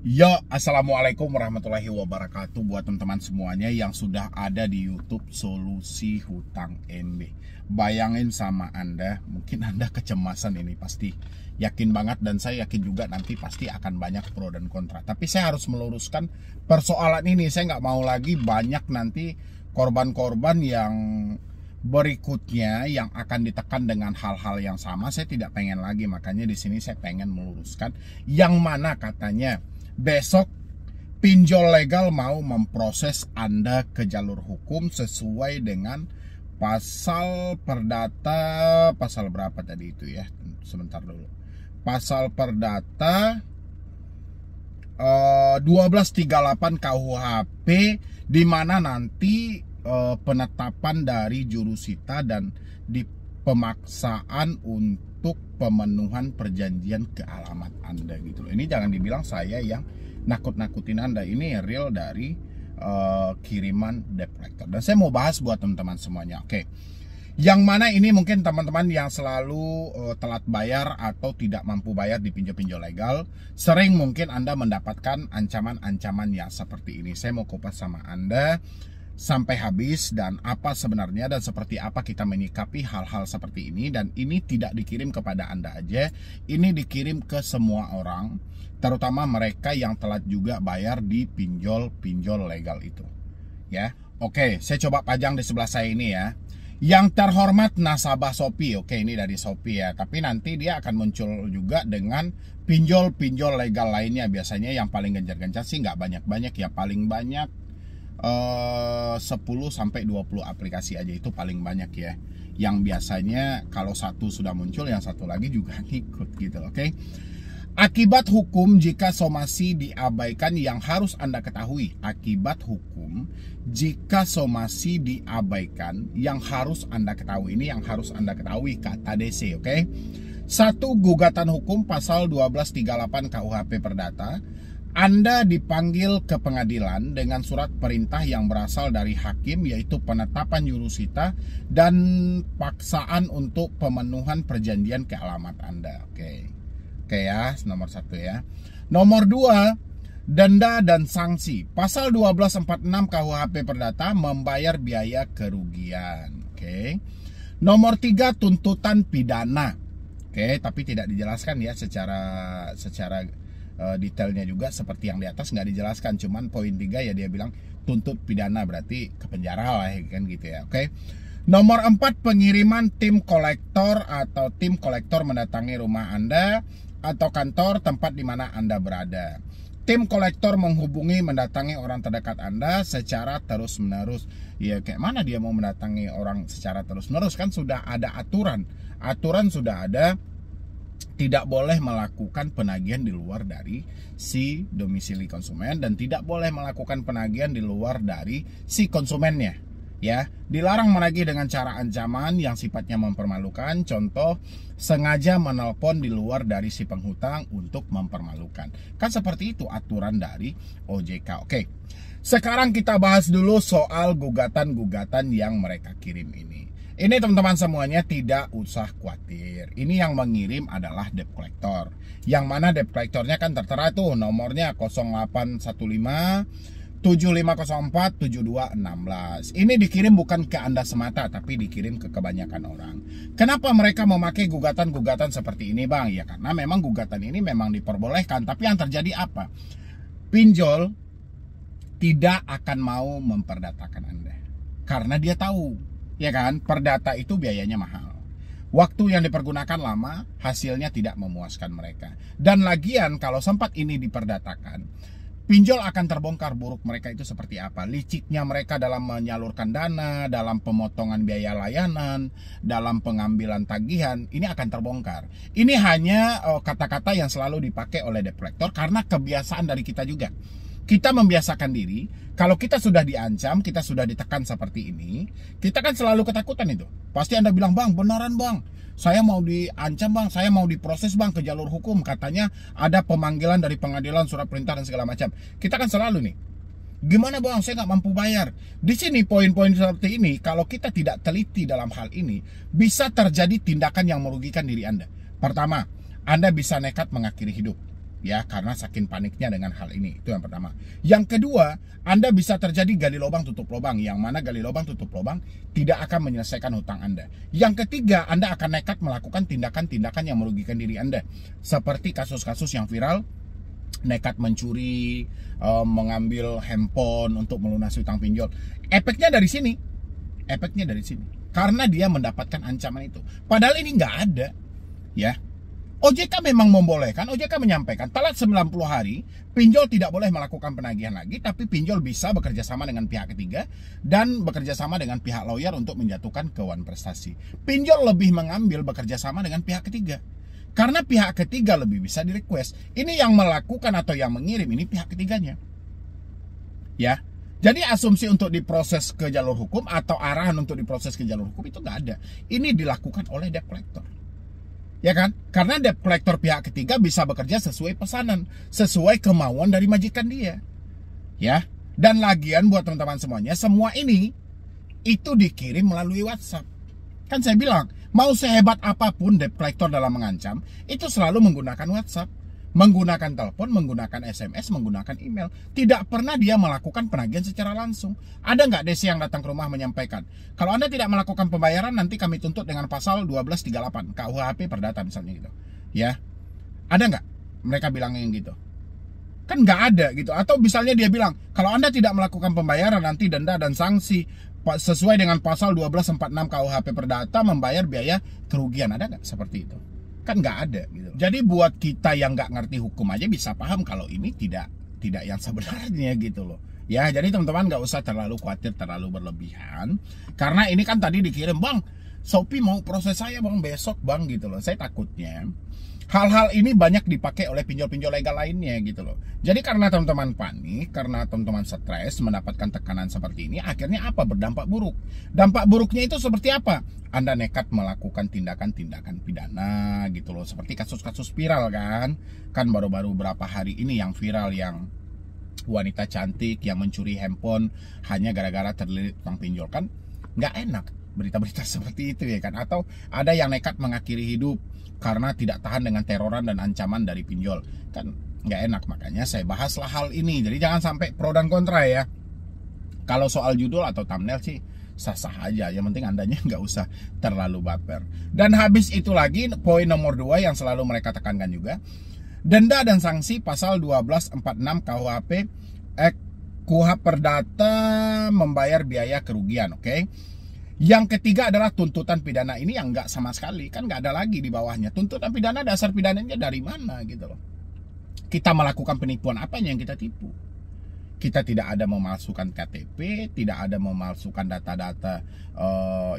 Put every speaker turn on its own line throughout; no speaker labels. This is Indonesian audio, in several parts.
Yo, assalamualaikum warahmatullahi wabarakatuh buat teman-teman semuanya yang sudah ada di YouTube Solusi Hutang MB. Bayangin sama Anda, mungkin Anda kecemasan ini pasti. Yakin banget dan saya yakin juga nanti pasti akan banyak pro dan kontra. Tapi saya harus meluruskan persoalan ini. Saya nggak mau lagi banyak nanti korban-korban yang berikutnya yang akan ditekan dengan hal-hal yang sama. Saya tidak pengen lagi, makanya di sini saya pengen meluruskan yang mana katanya besok pinjol legal mau memproses Anda ke jalur hukum sesuai dengan pasal perdata, pasal berapa tadi itu ya, sebentar dulu, pasal perdata 1238 KUHP, di mana nanti penetapan dari jurusita dan di pemaksaan untuk pemenuhan perjanjian ke alamat Anda gitu loh. Ini jangan dibilang saya yang nakut-nakutin Anda, ini real dari kiriman debt collector. Dan saya mau bahas buat teman-teman semuanya. Oke. Yang mana ini mungkin teman-teman yang selalu telat bayar atau tidak mampu bayar di pinjol-pinjol legal, sering mungkin Anda mendapatkan ancaman-ancaman yang seperti ini. Saya mau kupas sama Anda sampai habis dan apa sebenarnya dan seperti apa kita menyikapi hal-hal seperti ini. Dan ini tidak dikirim kepada Anda aja, ini dikirim ke semua orang, terutama mereka yang telat juga bayar di pinjol-pinjol legal itu. Ya, oke, saya coba pajang di sebelah saya ini ya. Yang terhormat nasabah Shopee, oke ini dari Shopee ya, tapi nanti dia akan muncul juga dengan pinjol-pinjol legal lainnya. Biasanya yang paling gencar-gencar sih nggak banyak-banyak ya, paling banyak 10 sampai 20 aplikasi aja itu paling banyak ya. Yang biasanya kalau satu sudah muncul, yang satu lagi juga ngikut gitu, oke. Akibat hukum jika somasi diabaikan yang harus Anda ketahui. Akibat hukum jika somasi diabaikan yang harus Anda ketahui. Ini yang harus Anda ketahui kata DC, oke. Satu, gugatan hukum pasal 1238 KUHP Perdata. Anda dipanggil ke pengadilan dengan surat perintah yang berasal dari hakim, yaitu penetapan jurusita dan paksaan untuk pemenuhan perjanjian ke alamat Anda, oke. Oke ya, nomor 1 ya. Nomor 2, denda dan sanksi. Pasal 1246 KUHP Perdata, membayar biaya kerugian. Oke. Nomor 3, tuntutan pidana. Oke, tapi tidak dijelaskan ya secara detailnya juga seperti yang di atas, nggak dijelaskan. Cuman poin 3 ya dia bilang tuntut pidana, berarti ke penjara lah kan gitu ya. Oke. Nomor 4, pengiriman tim kolektor atau tim kolektor mendatangi rumah Anda atau kantor tempat di mana Anda berada. Tim kolektor menghubungi mendatangi orang terdekat Anda secara terus-menerus. Ya kayak mana dia mau mendatangi orang secara terus-menerus, kan sudah ada aturan. Aturan sudah ada, tidak boleh melakukan penagihan di luar dari si domisili konsumen dan tidak boleh melakukan penagihan di luar dari si konsumennya. Ya, dilarang menagih dengan cara ancaman yang sifatnya mempermalukan. Contoh, sengaja menelpon di luar dari si penghutang untuk mempermalukan. Kan seperti itu aturan dari OJK. Oke. Sekarang kita bahas dulu soal gugatan-gugatan yang mereka kirim ini. Ini teman-teman semuanya tidak usah khawatir. Ini yang mengirim adalah debt collector. Yang mana debt collectornya kan tertera tuh nomornya 0815 7504 7216. Ini dikirim bukan ke Anda semata, tapi dikirim ke kebanyakan orang. Kenapa mereka memakai gugatan-gugatan seperti ini, Bang? Ya karena memang gugatan ini memang diperbolehkan. Tapi yang terjadi apa? Pinjol tidak akan mau memperdatakan Anda. Karena dia tahu, ya kan, perdata itu biayanya mahal. Waktu yang dipergunakan lama, hasilnya tidak memuaskan mereka. Dan lagian kalau sempat ini diperdatakan, pinjol akan terbongkar buruk mereka itu seperti apa. Liciknya mereka dalam menyalurkan dana, dalam pemotongan biaya layanan, dalam pengambilan tagihan, ini akan terbongkar. Ini hanya kata-kata yang selalu dipakai oleh debt collector karena kebiasaan dari kita juga. Kita membiasakan diri, kalau kita sudah diancam, kita sudah ditekan seperti ini, kita kan selalu ketakutan itu. Pasti Anda bilang, Bang, beneran Bang, saya mau diancam Bang, saya mau diproses Bang ke jalur hukum. Katanya ada pemanggilan dari pengadilan, surat perintah dan segala macam. Kita kan selalu nih, gimana Bang, saya nggak mampu bayar. Di sini poin-poin seperti ini, kalau kita tidak teliti dalam hal ini, bisa terjadi tindakan yang merugikan diri Anda. Pertama, Anda bisa nekat mengakhiri hidup. ya, karena saking paniknya dengan hal ini. Itu yang pertama. Yang kedua, Anda bisa terjadi gali lubang tutup lubang, yang mana gali lubang tutup lubang tidak akan menyelesaikan hutang Anda. Yang ketiga, Anda akan nekat melakukan tindakan-tindakan yang merugikan diri Anda, seperti kasus-kasus yang viral, nekat mencuri, mengambil handphone untuk melunasi hutang pinjol. Efeknya dari sini. Karena dia mendapatkan ancaman itu. Padahal ini nggak ada, ya. OJK memang membolehkan, OJK menyampaikan telat 90 hari, pinjol tidak boleh melakukan penagihan lagi, tapi pinjol bisa bekerja sama dengan pihak ketiga dan bekerja sama dengan pihak lawyer untuk menjatuhkan kewan prestasi. Pinjol lebih mengambil bekerja sama dengan pihak ketiga, karena pihak ketiga lebih bisa di request. Ini yang melakukan atau yang mengirim ini pihak ketiganya, ya. Jadi asumsi untuk diproses ke jalur hukum atau arahan untuk diproses ke jalur hukum itu nggak ada. Ini dilakukan oleh debt collector. Ya kan? Karena debt collector pihak ketiga bisa bekerja sesuai pesanan, sesuai kemauan dari majikan dia. Ya. Dan lagian buat teman-teman semuanya, semua ini itu dikirim melalui WhatsApp. Kan saya bilang, mau sehebat apapun debt collector dalam mengancam, itu selalu menggunakan WhatsApp, menggunakan telepon, menggunakan SMS, menggunakan email. Tidak pernah dia melakukan penagihan secara langsung. Ada nggak Desi yang datang ke rumah menyampaikan, kalau Anda tidak melakukan pembayaran, nanti kami tuntut dengan pasal 1238 KUHP Perdata misalnya gitu. Ya, ada nggak mereka bilang yang gitu? Kan nggak ada gitu. Atau misalnya dia bilang, kalau Anda tidak melakukan pembayaran, nanti denda dan sanksi sesuai dengan pasal 1246 KUHP Perdata, membayar biaya kerugian. Ada nggak seperti itu? Kan nggak ada gitu. Jadi buat kita yang nggak ngerti hukum aja bisa paham kalau ini tidak yang sebenarnya gitu loh. Ya, jadi teman-teman nggak usah terlalu khawatir, terlalu berlebihan. Karena ini kan tadi dikirim, Bang, Shopee mau proses saya Bang besok Bang gitu loh. Saya takutnya hal-hal ini banyak dipakai oleh pinjol-pinjol legal lainnya gitu loh. Jadi karena teman-teman panik, karena teman-teman stres mendapatkan tekanan seperti ini, akhirnya apa? Berdampak buruk. Dampak buruknya itu seperti apa? Anda nekat melakukan tindakan-tindakan pidana gitu loh. Seperti kasus-kasus viral kan. Kan baru-baru berapa hari ini yang viral, yang wanita cantik yang mencuri handphone hanya gara-gara terlilit utang pinjol. Kan nggak enak berita-berita seperti itu ya kan. Atau ada yang nekat mengakhiri hidup karena tidak tahan dengan teroran dan ancaman dari pinjol. Kan nggak enak, makanya saya bahaslah hal ini. Jadi jangan sampai pro dan kontra ya. Kalau soal judul atau thumbnail sih sah-sah aja, yang penting Andanya nggak usah terlalu baper. Dan habis itu lagi poin nomor 2 yang selalu mereka tekankan juga, denda dan sanksi pasal 1246 KUHP Perdata, membayar biaya kerugian, oke? Yang ketiga adalah tuntutan pidana. Ini yang nggak sama sekali, kan nggak ada lagi di bawahnya. Tuntutan pidana, dasar pidananya dari mana gitu loh. Kita melakukan penipuan, apanya yang kita tipu? Kita tidak ada memalsukan KTP, tidak ada memalsukan data-data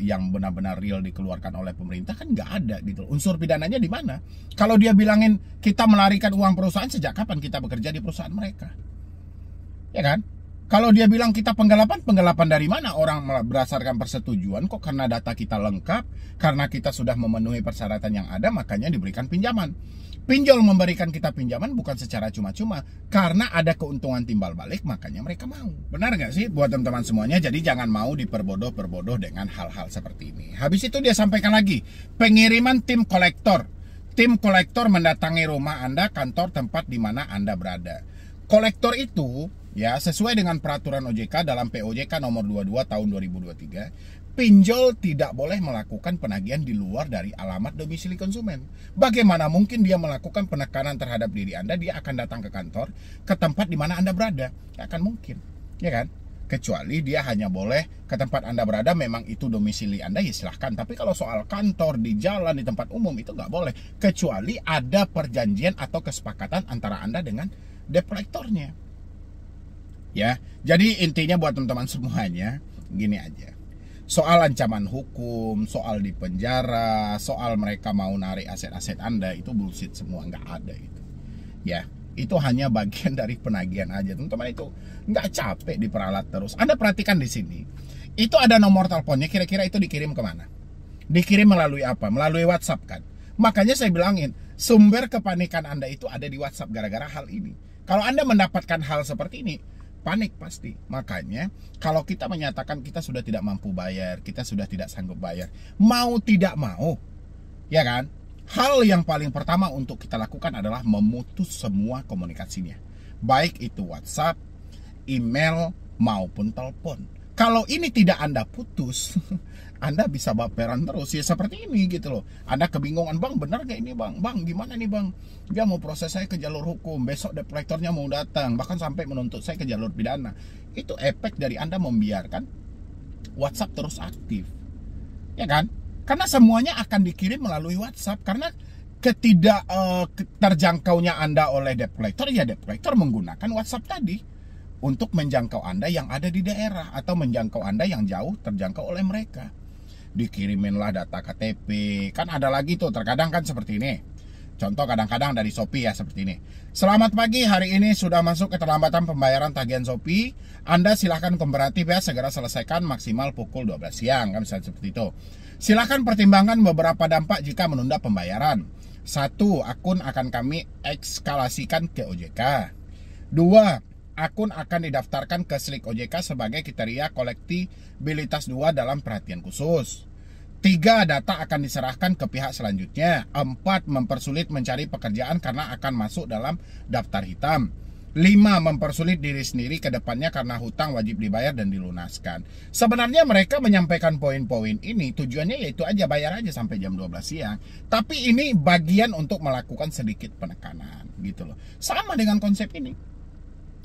yang benar-benar real dikeluarkan oleh pemerintah, kan nggak ada gitu. Unsur pidananya di mana? Kalau dia bilangin kita melarikan uang perusahaan, sejak kapan kita bekerja di perusahaan mereka? Ya kan? Kalau dia bilang kita penggelapan dari mana? Orang berdasarkan persetujuan kok, karena data kita lengkap, karena kita sudah memenuhi persyaratan yang ada, makanya diberikan pinjaman. Pinjol memberikan kita pinjaman bukan secara cuma-cuma, karena ada keuntungan timbal balik, makanya mereka mau. Benar nggak sih buat teman-teman semuanya? Jadi jangan mau diperbodoh-perbodoh dengan hal-hal seperti ini. Habis itu dia sampaikan lagi, pengiriman tim kolektor. Tim kolektor mendatangi rumah Anda, kantor, tempat di mana Anda berada. Kolektor itu ya sesuai dengan peraturan OJK dalam POJK nomor 22 tahun 2023, pinjol tidak boleh melakukan penagihan di luar dari alamat domisili konsumen. Bagaimana mungkin dia melakukan penekanan terhadap diri Anda? Dia akan datang ke kantor, ke tempat di mana Anda berada. Tidak akan mungkin, ya kan? Kecuali dia hanya boleh ke tempat Anda berada, memang itu domisili Anda, ya silahkan. Tapi kalau soal kantor, di jalan, di tempat umum, itu nggak boleh. Kecuali ada perjanjian atau kesepakatan antara Anda dengan debt collectornya. Ya, jadi intinya buat teman-teman semuanya, gini aja. Soal ancaman hukum, soal di penjara, soal mereka mau narik aset-aset Anda, itu bullshit semua, nggak ada itu. Ya, itu hanya bagian dari penagihan aja. Teman-teman itu nggak capek diperalat terus. Anda perhatikan di sini, itu ada nomor teleponnya, kira-kira itu dikirim kemana? Dikirim melalui apa? Melalui WhatsApp kan? Makanya saya bilangin, sumber kepanikan Anda itu ada di WhatsApp gara-gara hal ini. Kalau Anda mendapatkan hal seperti ini, panik pasti. Makanya kalau kita menyatakan kita sudah tidak mampu bayar, kita sudah tidak sanggup bayar, mau tidak mau, ya kan, hal yang paling pertama untuk kita lakukan adalah memutus semua komunikasinya. Baik itu WhatsApp, email, maupun telepon. Kalau ini tidak Anda putus, Anda bisa baperan terus ya seperti ini gitu loh. Anda kebingungan, bang benar gak ini bang? Bang gimana nih bang? Dia mau proses saya ke jalur hukum, besok debt collectornya mau datang, bahkan sampai menuntut saya ke jalur pidana. Itu efek dari Anda membiarkan WhatsApp terus aktif, ya kan? Karena semuanya akan dikirim melalui WhatsApp. Karena terjangkaunya Anda oleh debt collector, ya debt collector menggunakan WhatsApp tadi untuk menjangkau Anda yang ada di daerah atau menjangkau Anda yang jauh terjangkau oleh mereka. Dikiriminlah data KTP, kan ada lagi tuh terkadang kan seperti ini. Contoh kadang-kadang dari Shopee ya seperti ini. Selamat pagi, hari ini sudah masuk keterlambatan pembayaran tagihan Shopee. Anda silahkan kooperatif ya, segera selesaikan maksimal pukul 12 siang kan misalnya seperti itu. Silahkan pertimbangkan beberapa dampak jika menunda pembayaran. 1. Akun akan kami eskalasikan ke OJK. 2. Akun akan didaftarkan ke Slik OJK sebagai kriteria kolektibilitas 2 dalam perhatian khusus. 3. Data akan diserahkan ke pihak selanjutnya. 4. Mempersulit mencari pekerjaan karena akan masuk dalam daftar hitam. 5. Mempersulit diri sendiri ke depannya karena hutang wajib dibayar dan dilunaskan. Sebenarnya mereka menyampaikan poin-poin ini tujuannya yaitu aja bayar aja sampai jam 12 siang. Tapi ini bagian untuk melakukan sedikit penekanan gitu loh. Sama dengan konsep ini.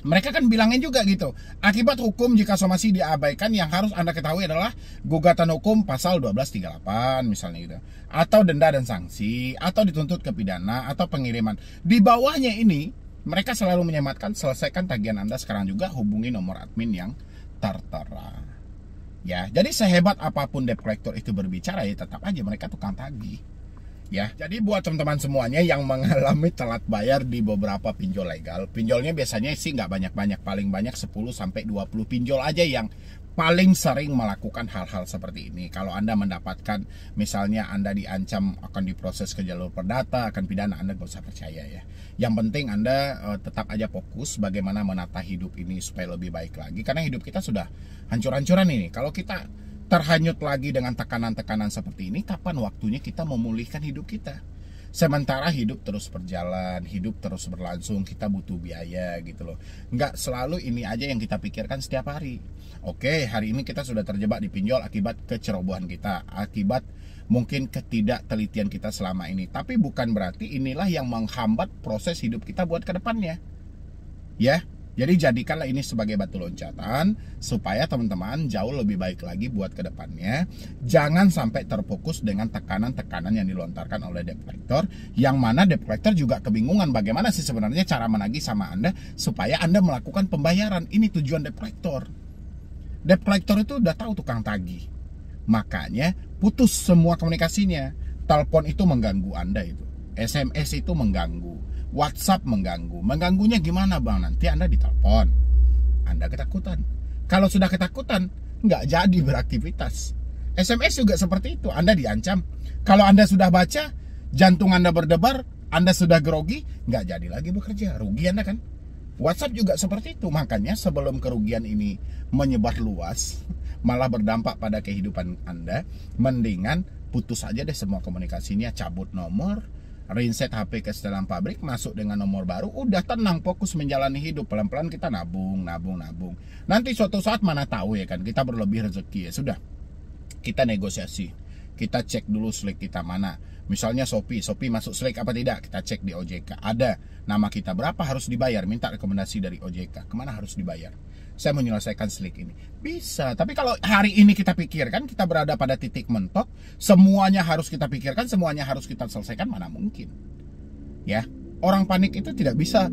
Mereka kan bilangin juga gitu, akibat hukum jika somasi diabaikan yang harus Anda ketahui adalah gugatan hukum pasal 1238 misalnya gitu. Atau denda dan sanksi, atau dituntut ke pidana, atau pengiriman. Di bawahnya ini, mereka selalu menyematkan selesaikan tagihan Anda sekarang juga, hubungi nomor admin yang tertera. Ya, jadi sehebat apapun debt collector itu berbicara ya tetap aja mereka tukang tagih. Ya, jadi buat teman-teman semuanya yang mengalami telat bayar di beberapa pinjol legal, pinjolnya biasanya sih nggak banyak-banyak, paling banyak 10-20 pinjol aja yang paling sering melakukan hal-hal seperti ini. Kalau Anda mendapatkan, misalnya Anda diancam akan diproses ke jalur perdata, akan pidana, Anda nggak usah percaya ya. Yang penting Anda tetap aja fokus bagaimana menata hidup ini supaya lebih baik lagi. Karena hidup kita sudah hancur-hancuran ini. Kalau kita terhanyut lagi dengan tekanan-tekanan seperti ini, kapan waktunya kita memulihkan hidup kita? Sementara hidup terus berjalan, hidup terus berlangsung, kita butuh biaya gitu loh. Nggak selalu ini aja yang kita pikirkan setiap hari. Oke, hari ini kita sudah terjebak di pinjol akibat kecerobohan kita, akibat mungkin ketidaktelitian kita selama ini. Tapi bukan berarti inilah yang menghambat proses hidup kita buat ke depannya. Ya. Jadi jadikanlah ini sebagai batu loncatan supaya teman-teman jauh lebih baik lagi buat kedepannya. Jangan sampai terfokus dengan tekanan-tekanan yang dilontarkan oleh debt collector, yang mana debt collector juga kebingungan bagaimana sih sebenarnya cara menagih sama Anda supaya Anda melakukan pembayaran. Ini tujuan debt collector. Debt collector itu udah tahu tukang tagih. Makanya putus semua komunikasinya. Telepon itu mengganggu Anda itu. SMS itu mengganggu. WhatsApp mengganggu. Mengganggunya gimana bang? Nanti Anda ditelepon, Anda ketakutan. Kalau sudah ketakutan, nggak jadi beraktivitas. SMS juga seperti itu, Anda diancam. Kalau Anda sudah baca, jantung Anda berdebar, Anda sudah grogi, nggak jadi lagi bekerja. Rugi Anda kan? WhatsApp juga seperti itu. Makanya sebelum kerugian ini menyebar luas, malah berdampak pada kehidupan Anda, mendingan putus aja deh semua komunikasinya, cabut nomor, reset HP ke setelan pabrik, masuk dengan nomor baru, udah tenang, fokus menjalani hidup. Pelan-pelan kita nabung. Nanti suatu saat mana tahu ya kan, kita berlebih rezeki ya sudah, kita negosiasi, kita cek dulu Slik kita mana. Misalnya Shopee masuk Slik apa tidak, kita cek di OJK, ada nama kita berapa harus dibayar, minta rekomendasi dari OJK, kemana harus dibayar, saya menyelesaikan Slik ini. Bisa, tapi kalau hari ini kita pikirkan, kita berada pada titik mentok, semuanya harus kita pikirkan, semuanya harus kita selesaikan, mana mungkin. Ya, orang panik itu tidak bisa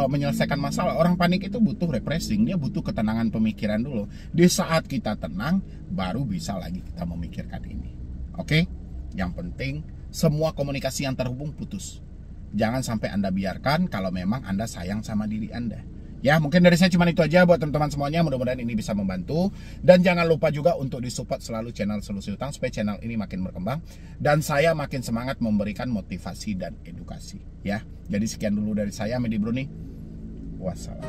menyelesaikan masalah. Orang panik itu butuh refreshing, dia butuh ketenangan pemikiran dulu. Di saat kita tenang, baru bisa lagi kita memikirkan ini. Oke? Yang penting, semua komunikasi yang terhubung putus. Jangan sampai Anda biarkan kalau memang Anda sayang sama diri Anda. Ya, mungkin dari saya cuma itu aja buat teman-teman semuanya. Mudah-mudahan ini bisa membantu. Dan jangan lupa juga untuk disupport selalu channel Solusi Utang supaya channel ini makin berkembang dan saya makin semangat memberikan motivasi dan edukasi. Ya, jadi sekian dulu dari saya, Medi Bruni. Wassalam.